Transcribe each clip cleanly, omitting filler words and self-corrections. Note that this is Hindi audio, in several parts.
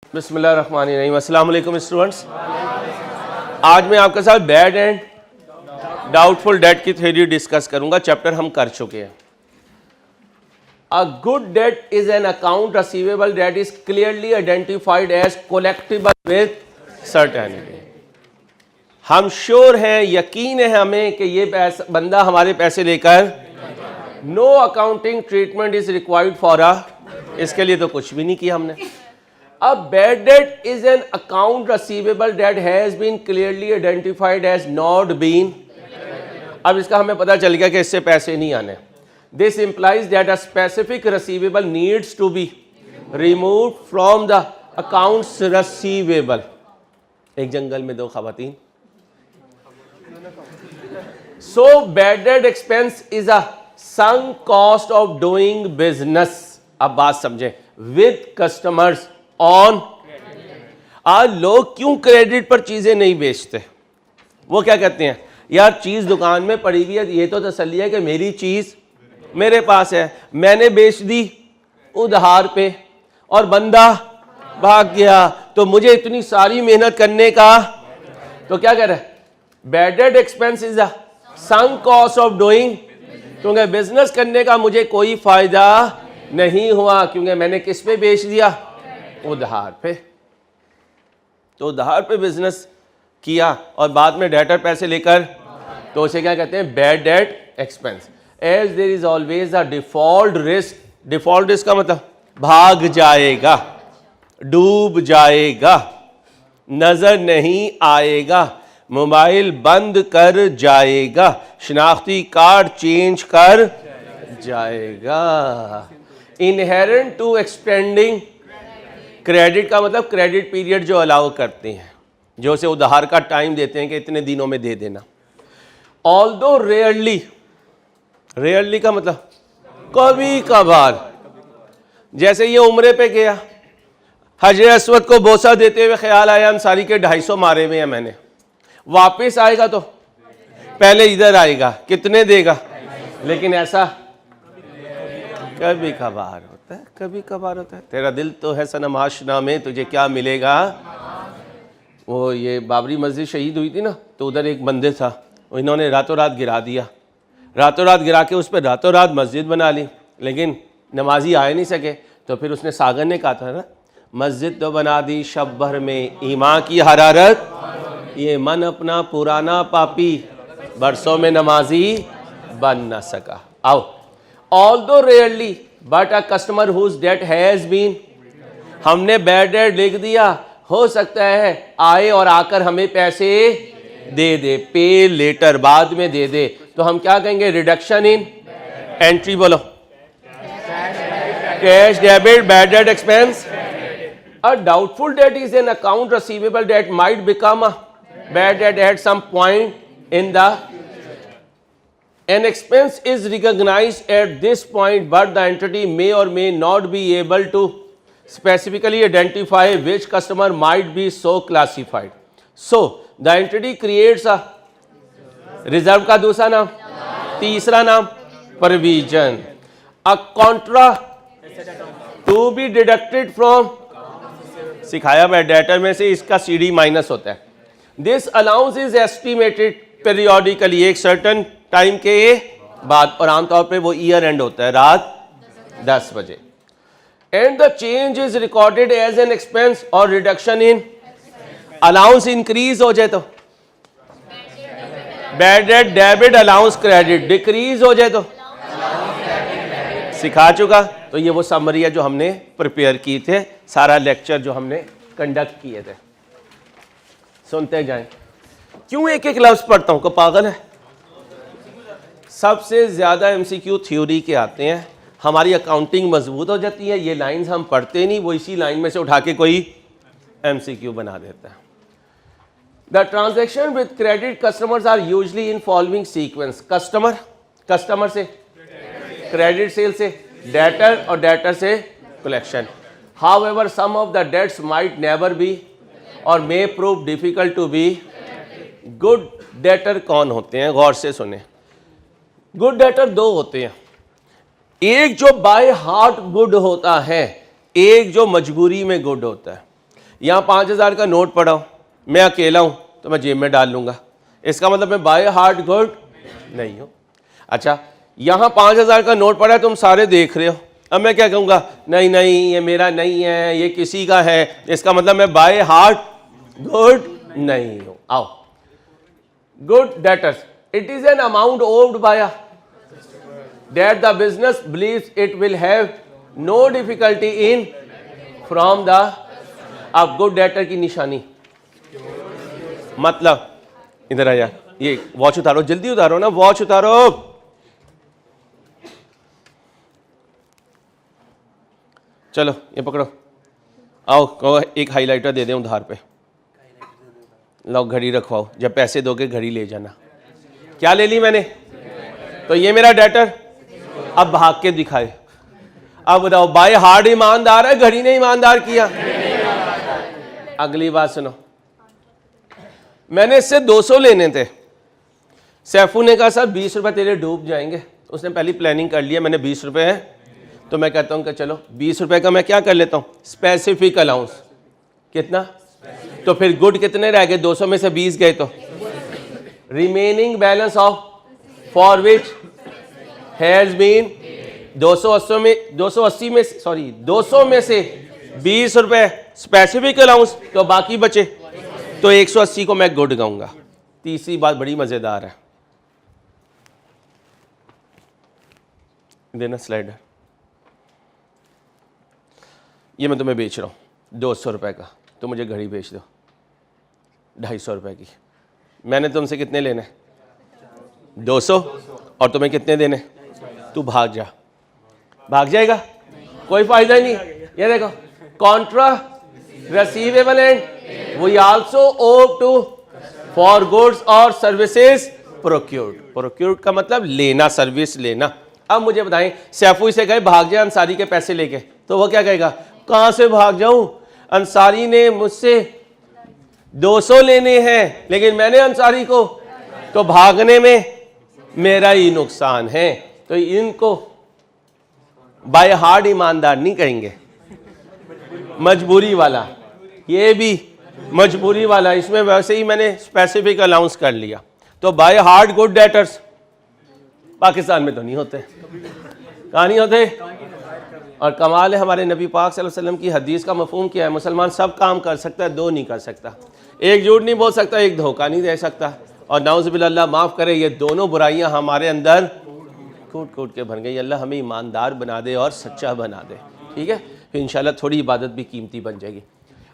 बिस्मिल्लाहिर्रहमानिर्रहीम। अस्सलाम वालेकुम स्टूडेंट्स। आज मैं आपके साथ बैड एंड डाउटफुल डेट की थ्योरी डिस्कस करूंगा। चैप्टर हम कर चुके हैं। A good debt is an account receivable debt is clearly identified as collectible with certainty. हम श्योर हैं, यकीन है हमें कि ये बंदा हमारे पैसे लेकर, no accounting treatment is required for इसके लिए तो कुछ भी नहीं किया हमने। A bad debt is an account receivable that has been clearly identified as not being. अब इसका हमें पता चल गया कि इससे पैसे नहीं आने। This implies that a specific receivable needs to be removed from the accounts receivable. एक जंगल में दो खवातीन। So bad debt expense is a sunk cost of doing business. अब बात समझें। With customers on. आज लोग क्यों क्रेडिट पर चीजें नहीं बेचते? वो क्या कहते हैं, यार चीज दुकान में पड़ी हुई है, ये तो तसल्ली है कि मेरी चीज मेरे पास है, मैंने बेच दी उधार पे और बंदा भाग गया, तो मुझे इतनी सारी मेहनत करने का, तो क्या कह रहा है, bad debt expense is a sunk cost of doing, क्योंकि बिजनेस करने का मुझे कोई फायदा नहीं हुआ, क्योंकि मैंने किस पे बेच दिया, उधार पे। तो उधार पे बिजनेस किया और बाद में डेटर पैसे लेकर, तो उसे क्या कहते हैं, bad debt expense. As there is always a default risk. Default risk का मतलब भाग जाएगा, डूब जाएगा, नजर नहीं आएगा, मोबाइल बंद कर जाएगा, शनाख्ती कार्ड चेंज कर जाएगा। इनहेरेंट टू एक्सटेंडिंग क्रेडिट का मतलब क्रेडिट पीरियड जो अलाउ करते हैं, जो उसे उधार का टाइम देते हैं कि इतने दिनों में दे देना। ऑल्दो रेयरली, रेयरली का मतलब कभी कभार, जैसे ये उम्रे पे गया, हजरत अस्वद को बोसा देते हुए ख्याल आया अंसारी के 250 मारे हुए हैं मैंने, वापस आएगा तो पहले इधर आएगा, कितने देगा, लेकिन ऐसा कभी कभार होता है, कभी कभार होता है। तेरा दिल तो है सनम आशना में, तुझे क्या मिलेगा। वो ये बाबरी मस्जिद शहीद हुई थी ना, तो उधर एक बंदे था, इन्होंने रातों रात गिरा दिया, रातों रात गिरा के उस पर रातों रात मस्जिद बना ली, लेकिन नमाजी आ नहीं सके। तो फिर उसने सागर ने कहा था ना, मस्जिद तो बना दी शब भर में, ईमान की हरारत, ये मन अपना पुराना पापी, बरसों में नमाजी बन न सका। आओ, although rarely but a customer whose debt has been, हमने बैड डेट लिख दिया, हो सकता है आए और आकर हमें पैसे दे दे, पे लेटर बाद में दे दे, तो हम क्या कहेंगे, रिडक्शन इन एंट्री बोलो, cash debit bad debt expense. A doubtful debt is an account receivable debt might become a bad debt at some point in the, an expense is recognized at this point, but the entity may or may not be able to specifically identify which customer might be so classified. So the entity creates a reserve का दूसरा नाम, तीसरा नाम provision, a contra to be deducted from, सिखाया है डेटर में से इसका CD माइनस होता है। This allowance is estimated periodically, एक certain टाइम के बाद, और आमतौर पे वो ईयर एंड होता है रात 10 बजे। And the change is recorded as an expense और रिडक्शन इन, अलाउंस इंक्रीज हो जाए तो bad debt debit, allowance credit decrease हो जाए तो, सिखा चुका। तो ये वो समरी है जो हमने प्रिपेयर की थे, सारा लेक्चर जो हमने कंडक्ट किए थे, सुनते जाएं। क्यों एक एक लफ्ज पढ़ता हूं, को पागल है। सबसे ज़्यादा एमसीक्यू थ्योरी के आते हैं, हमारी अकाउंटिंग मजबूत हो जाती है, ये लाइंस हम पढ़ते नहीं, वो इसी लाइन में से उठा के कोई एमसीक्यू बना देता है। The transaction with credit customers are usually in following sequence, customer, customer से क्रेडिट, सेल से डेटर, और डेटर से collection. However some of the debts might never be और may prove difficult to be. Good debtor कौन होते हैं, गौर से सुने। गुड डेटर दो होते हैं, एक जो बाय हार्ट गुड होता है, एक जो मजबूरी में गुड होता है। यहाँ 5,000 का नोट पड़ा हो, मैं अकेला हूँ तो मैं जेब में डाल लूँगा, इसका मतलब मैं बाय हार्ट गुड नहीं हूँ। अच्छा, यहाँ 5,000 का नोट पड़ा है, तुम सारे देख रहे हो, अब मैं क्या कहूँगा, नहीं नहीं ये मेरा नहीं है, ये किसी का है, इसका मतलब मैं बाय हार्ट गुड नहीं हूँ। आओ, good debtors, it is an amount owed by that the business believes it will have no difficulty in from the। अब गुड डेटर की निशानी मतलब, इधर आया, ये वॉच उतारो, जल्दी उतारो ना, वॉच उतारो। चलो ये पकड़ो, आओ कहो एक हाइलाइटर दे दें उधार पे, लो घड़ी रखवाओ, जब पैसे दोगे घड़ी ले जाना। क्या ले ली मैंने, तो ये मेरा डेटर, अब भाग के दिखाए। अब बताओ बाय हार्ड ईमानदार है, घड़ी ने ईमानदार किया। अगली बात सुनो, मैंने इससे 200 लेने थे, सैफू ने कहा सर 20 रुपए तेरे डूब जाएंगे, उसने पहली प्लानिंग कर लिया, मैंने 20 रुपए है, तो मैं कहता हूं कि चलो 20 रुपए का मैं क्या कर लेता हूं, स्पेसिफिक अलाउंस। कितना, तो फिर गुड कितने रह गए, 200 में से 20 गए, तो remaining balance of for which has been 280 में से 20 रुपए स्पेसिफिक अलाउंस, तो बाकी बचे, तो 180 को मैं गुड गाऊंगा। तीसरी बात बड़ी मजेदार है, देना स्लाइडर, ये मैं तुम्हें बेच रहा हूं 200 रुपए का, तो मुझे घड़ी बेच दो 250 रुपए की। मैंने तुमसे कितने लेने, 200, और तुम्हें कितने देने, तू भाग जा, भाग जाएगा, कोई फायदा ही नहीं। ये देखो, contra receivable and we also owe to for goods और सर्विसेज प्रोक्यूर्ड। प्रोक्यूर्ड का मतलब लेना, सर्विस लेना। अब मुझे बताएं, सैफू से कहे भाग जाए अंसारी के पैसे लेके, तो वो क्या कहेगा, कहां से भाग जाऊं, अंसारी ने मुझसे 200 लेने हैं, लेकिन मैंने अंसारी को, तो भागने में मेरा ही नुकसान है। तो इनको बाय हार्ड ईमानदार नहीं कहेंगे, मजबूरी वाला, ये भी मजबूरी वाला, इसमें वैसे ही मैंने स्पेसिफिक अलाउंस कर लिया। तो by hard good debtors Pakistan में तो नहीं होते, कहाँ नहीं होते। और कमाल है हमारे नबी पाक सल्लल्लाहु अलैहि वसल्लम की हदीस का मफहूम क्या है, मुसलमान सब काम कर सकता है, दो नहीं कर सकता, एक झूठ नहीं बोल सकता, एक धोखा नहीं दे सकता। और नाउज़ुबिल्लाह, अल्लाह माफ़ करे, ये दोनों बुराइयां हमारे अंदर कूट कूट के भर गई। अल्लाह हमें ईमानदार बना दे और सच्चा बना दे, ठीक है, फिर इंशाल्लाह थोड़ी इबादत भी कीमती बन जाएगी।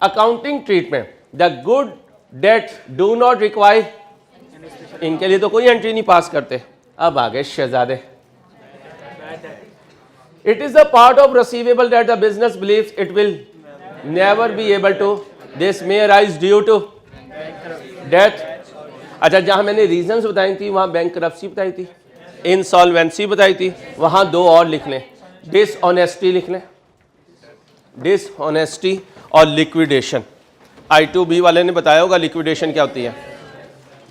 Accounting treatment, the good debt do not require, इनके लिए तो कोई एंट्री नहीं पास करते। अब आ गए शहजादे, it is the part of receivable that the business believes it will never be able to, this may arise due to death. अच्छा, जहां मैंने रीजंस बताई थी वहां बैंकरप्सी बताई थी, इंसॉल्वेंसी बताई थी, वहां दो और लिख लें, डिसऑनेस्टी लिख लें, डिसऑनेस्टी और लिक्विडेशन। I2B वाले ने बताया होगा लिक्विडेशन क्या होती है,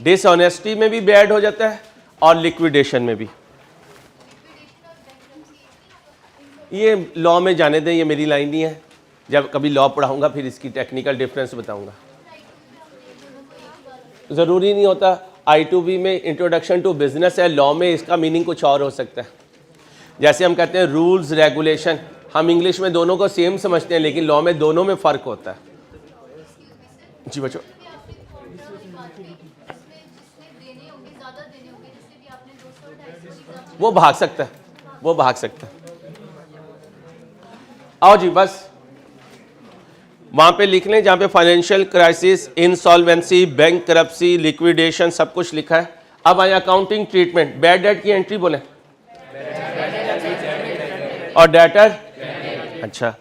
डिसऑनेस्टी में भी बैड हो जाता है और लिक्विडेशन में भी। ये लॉ में जाने दें, ये मेरी लाइन नहीं है, जब कभी लॉ पढ़ाऊंगा फिर इसकी टेक्निकल डिफरेंस बताऊंगा। ज़रूरी नहीं होता, I2B में इंट्रोडक्शन टू बिजनेस है, लॉ में इसका मीनिंग कुछ और हो सकता है। जैसे हम कहते हैं रूल्स रेगुलेशन, हम इंग्लिश में दोनों को सेम समझते हैं, लेकिन लॉ में दोनों में फ़र्क होता है। जी बच्चों, वो भाग सकता है, वो भाग सकता है। आओ जी, बस वहां पे लिख लें जहां पे financial crisis, insolvency, bankruptcy, liquidation सब कुछ लिखा है। अब आए अकाउंटिंग ट्रीटमेंट, बैड डेट की एंट्री बोले और डेटर। अच्छा,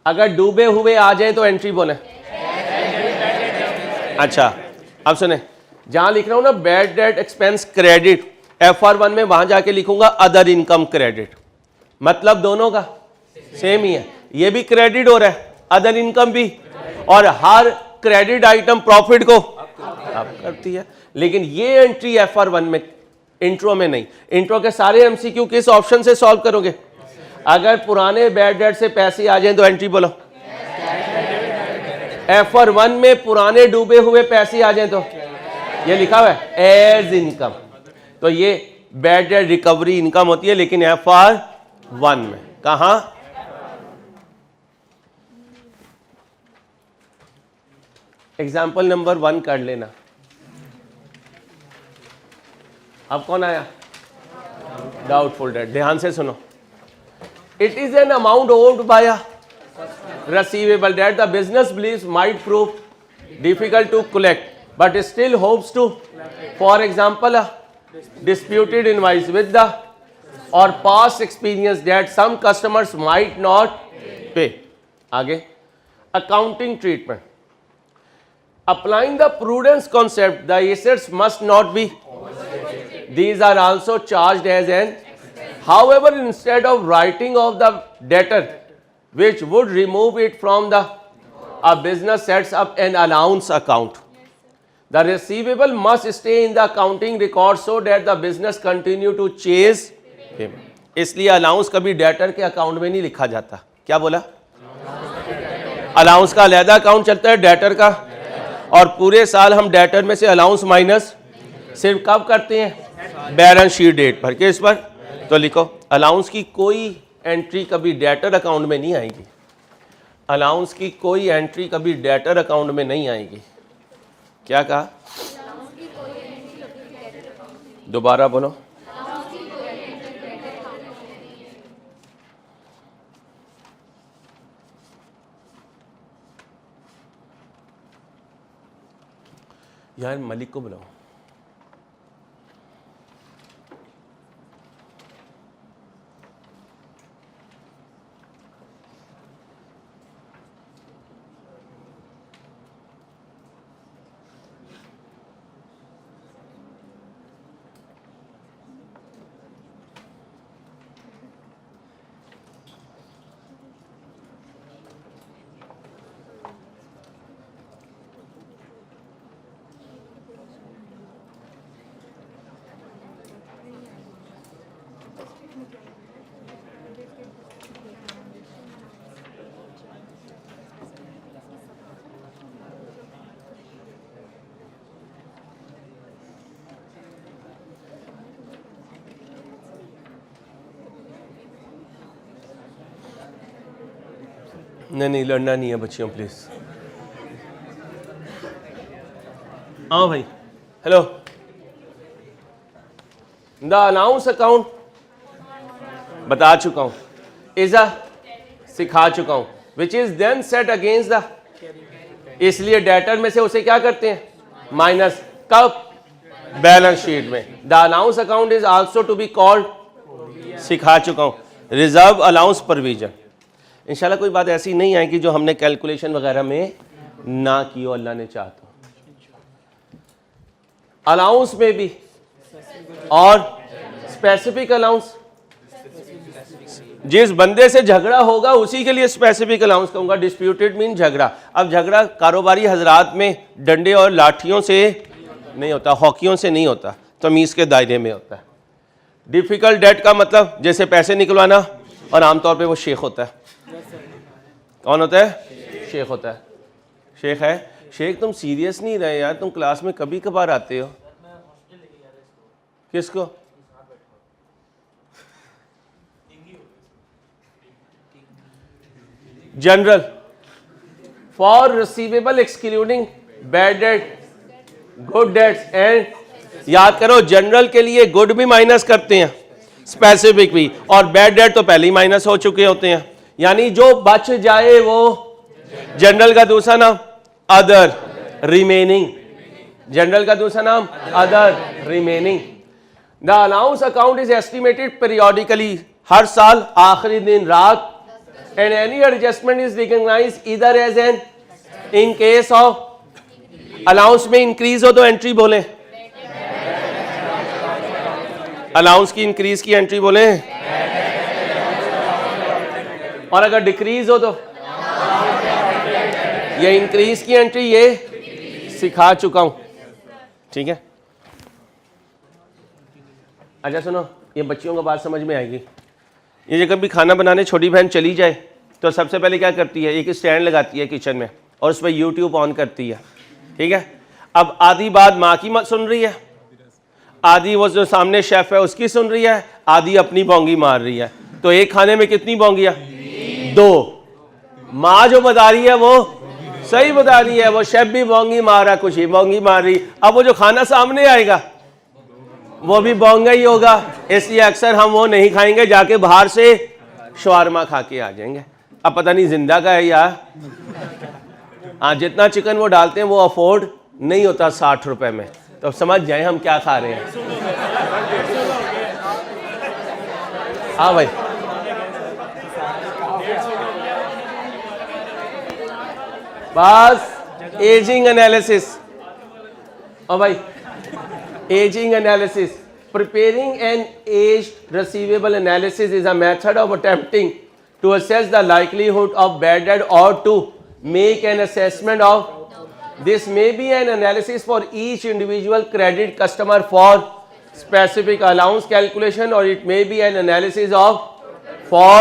अगर डूबे हुए आ जाए तो एंट्री बोले। अच्छा, अब सुने, जहां लिख रहा हूं ना bad debt expense credit, FR1 में वहां जाके लिखूंगा अदर इनकम क्रेडिट, मतलब दोनों का सेम ही है, ये भी क्रेडिट हो रहा है, अदर इनकम भी, और हर क्रेडिट आइटम प्रॉफिट को अप करती है। लेकिन ये एंट्री FR1 में, इंट्रो में नहीं। इंट्रो के सारे MCQ किस ऑप्शन से सॉल्व करोगे? अगर पुराने बैड डेट से पैसे आ जाए तो एंट्री बोलो, FR1 में पुराने डूबे हुए पैसे आ जाएं तो ये लिखा हुआ है एज इनकम, तो ये बैड डेट रिकवरी इनकम होती है, लेकिन FR1 में कहां? एग्जाम्पल नंबर 1 कर लेना। अब कौन आया? Doubtful debt. ध्यान से सुनो। It is an amount owed by a receivable that the business believes might prove difficult to collect but still hopes to, for example, a disputed invoice with the or past experience that some customers might not pay. आगे accounting treatment. Applying the prudence concept, the assets must not be, these are also charged as an, however, instead of writing off the debtor which would remove it from the, a business sets up an allowance account. The receivable must stay in the accounting record so that the business continue to chase payment. इसलिए अलाउंस कभी डेटर के अकाउंट में नहीं लिखा जाता। क्या बोला? अलाउंस का अलहदा अकाउंट चलता है डेटर का, और पूरे साल हम डेटर में से अलाउंस माइनस सिर्फ कब करते हैं? बैलेंस शीट डेट भर के इस पर। तो लिखो अलाउंस की कोई एंट्री कभी डेटर अकाउंट में नहीं आएगी। अलाउंस की कोई एंट्री कभी डेटर अकाउंट में नहीं आएगी। क्या कहा? दोबारा बोलो। यार मलिक को बुलाओ। नहीं लड़ना नहीं है बच्चियों, प्लीज आओ भाई। हेलो। द अलाउंस अकाउंट बता चुका हूं, इज अ सिखा चुका हूं, which is then set against the, इसलिए डेटर में से उसे क्या करते हैं? माइनस कब? बैलेंस शीट में। The allowance account is also to be called, सिखा चुका हूं, रिजर्व अलाउंस प्रोविजन। इंशाल्लाह कोई बात ऐसी नहीं आएगी जो हमने कैलकुलेशन वगैरह में ना की हो, अल्लाह ने चाहा तो। अलाउंस में भी और स्पेसिफिक अलाउंस, जिस बंदे से झगड़ा होगा उसी के लिए स्पेसिफिक अलाउंस कहूंगा। डिस्प्यूटेड मीन झगड़ा। अब झगड़ा कारोबारी हजरात में डंडे और लाठियों से नहीं होता, हॉकियों से नहीं होता, तमीज़ के दायरे में होता है। डिफिकल्ट डेट का मतलब जैसे पैसे निकलवाना, और आमतौर पे वो शेख होता है। कौन होता है? शेख होता है। शेख है। शेख तुम सीरियस नहीं रहे यार, तुम क्लास में कभी कभार आते हो। किसको? General for receivable excluding bad debt, good debts and, याद करो जनरल के लिए गुड भी माइनस करते हैं, स्पेसिफिक भी, और बैड डेट तो पहले ही माइनस हो चुके होते हैं। यानी जो बच जाए वो जनरल का दूसरा नाम अदर रिमेनिंग, जनरल का दूसरा नाम other remaining. The allowance account is estimated periodically, हर साल आखिरी दिन रात, and any adjustment is recognised either as an, in case of allowance में इंक्रीज हो तो एंट्री बोले, अलाउंस की इंक्रीज की एंट्री बोले, और अगर डिक्रीज हो तो ये इंक्रीज की एंट्री, ये सिखा चुका हूं। ठीक है। अच्छा सुनो, ये बच्चियों को बात समझ में आएगी। ये जब भी खाना बनाने छोटी बहन चली जाए तो सबसे पहले क्या करती है? एक स्टैंड लगाती है किचन में, और उस पर यूट्यूब ऑन करती है, ठीक है। अब आधी बात माँ की मत सुन रही है, आधी वो जो सामने शेफ है उसकी सुन रही है, आधी अपनी बोंगी मार रही है। तो एक खाने में कितनी बोंगियां? 2। माँ जो बता रही है वो सही बता रही है, वो शेफ भी बोंगी मार रहा, कुछ ही बोंगी मार रही। अब वो जो खाना सामने आएगा वो भी बोंगा ही होगा, इसलिए अक्सर हम वो नहीं खाएंगे, जाके बाहर से शवारमा खा के आ जाएंगे। अब पता नहीं जिंदा का है या हाँ, जितना चिकन वो डालते हैं वो अफोर्ड नहीं होता 60 रुपए में, तो समझ जाए हम क्या खा रहे हैं। हाँ भाई, बस एजिंग एनालिसिस। और भाई ageing analysis, preparing an aged receivable analysis is a method of attempting to assess the likelihood of bad debt or to make an assessment of. This may be an analysis for each individual credit customer for specific allowance calculation, or it may be an analysis of for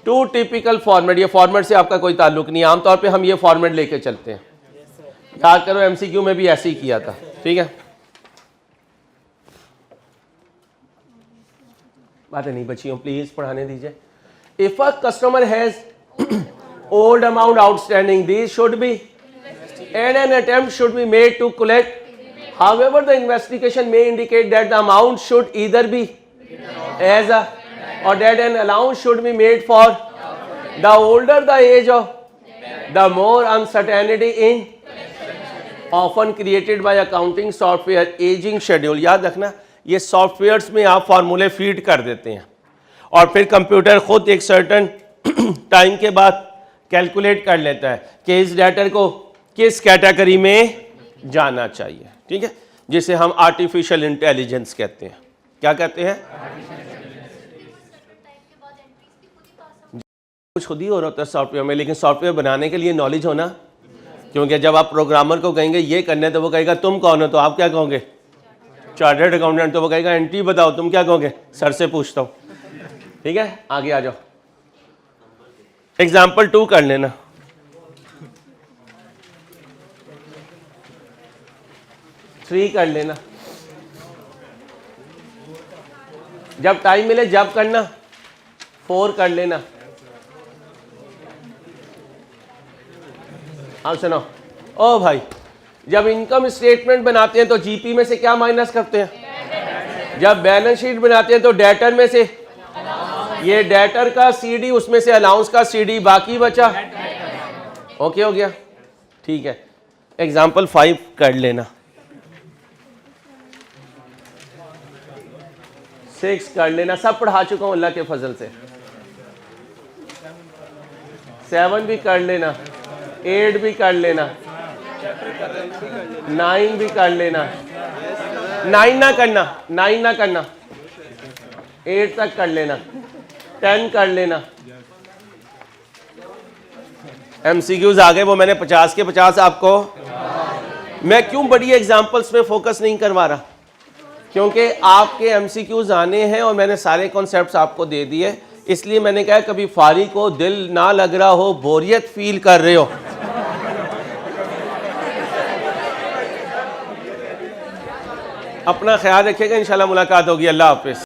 to typical format. ये फॉर्मेट से आपका कोई ताल्लुक नहीं है, आमतौर पे हम ये फॉर्मेट लेके चलते हैं। याद करो एमसीक्यू में भी ऐसे ही किया था, ठीक है। बातें नहीं बच्चियों, प्लीज पढ़ाने दीजिए। If a customer has old amount outstanding, this should be and an attempt should be made to collect. However the investigation may indicate that the amount should either be as a or that an allowance should be made for. The older the age of, the more uncertainty in often created by accounting software. Aging schedule, याद रखना, ये सॉफ्टवेयर्स में आप फार्मूले फीड कर देते हैं और फिर कंप्यूटर खुद एक सर्टन टाइम के बाद कैलकुलेट कर लेता है कि इस डेटर को किस कैटेगरी में जाना चाहिए, ठीक है, जिसे हम आर्टिफिशियल इंटेलिजेंस कहते हैं। क्या कहते हैं? कुछ खुद ही हो रहा होता है सॉफ्टवेयर में, लेकिन सॉफ्टवेयर बनाने के लिए नॉलेज होना, क्योंकि जब आप प्रोग्रामर को कहेंगे ये करने, तो वो कहेगा तुम कौन हो, तो आप क्या कहोगे? Chartered accountant. तो वो कहेगा एंट्री बताओ, तुम क्या कहोगे? सर से पूछता हूँ, ठीक है। आगे आ जाओ, एग्जाम्पल 2 कर लेना। थ्री कर लेना, जब टाइम मिले जब करना। 4 कर लेना। आप सुनो, ओ भाई, जब इनकम स्टेटमेंट बनाते हैं तो जीपी में से क्या माइनस करते हैं? जब बैलेंस शीट बनाते हैं तो डेटर में से, ये डेटर का सीडी, उसमें से अलाउंस का सीडी, बाकी बचा। ओके हो गया, ठीक है। एग्जाम्पल 5 कर लेना। 6 कर लेना, सब पढ़ा चुका हूं अल्लाह के फजल से। 7 भी कर लेना, 8 भी कर लेना, 9 भी कर लेना। 9 ना करना, 9 ना करना, 8 तक कर लेना, 10 कर लेना। एमसीक्यूज आ गए, वो मैंने 50 के 50 आपको। मैं क्यों बड़ी एग्जाम्पल्स में फोकस नहीं करवा रहा? क्योंकि आपके एमसीक्यूज आने हैं और मैंने सारे कॉन्सेप्ट्स आपको दे दिए, इसलिए मैंने कहा कभी फारिग को दिल ना लग रहा हो, बोरियत फील कर रहे हो, अपना ख्याल रखिएगा। इंशाल्लाह मुलाकात होगी। अल्लाह हाफिज़।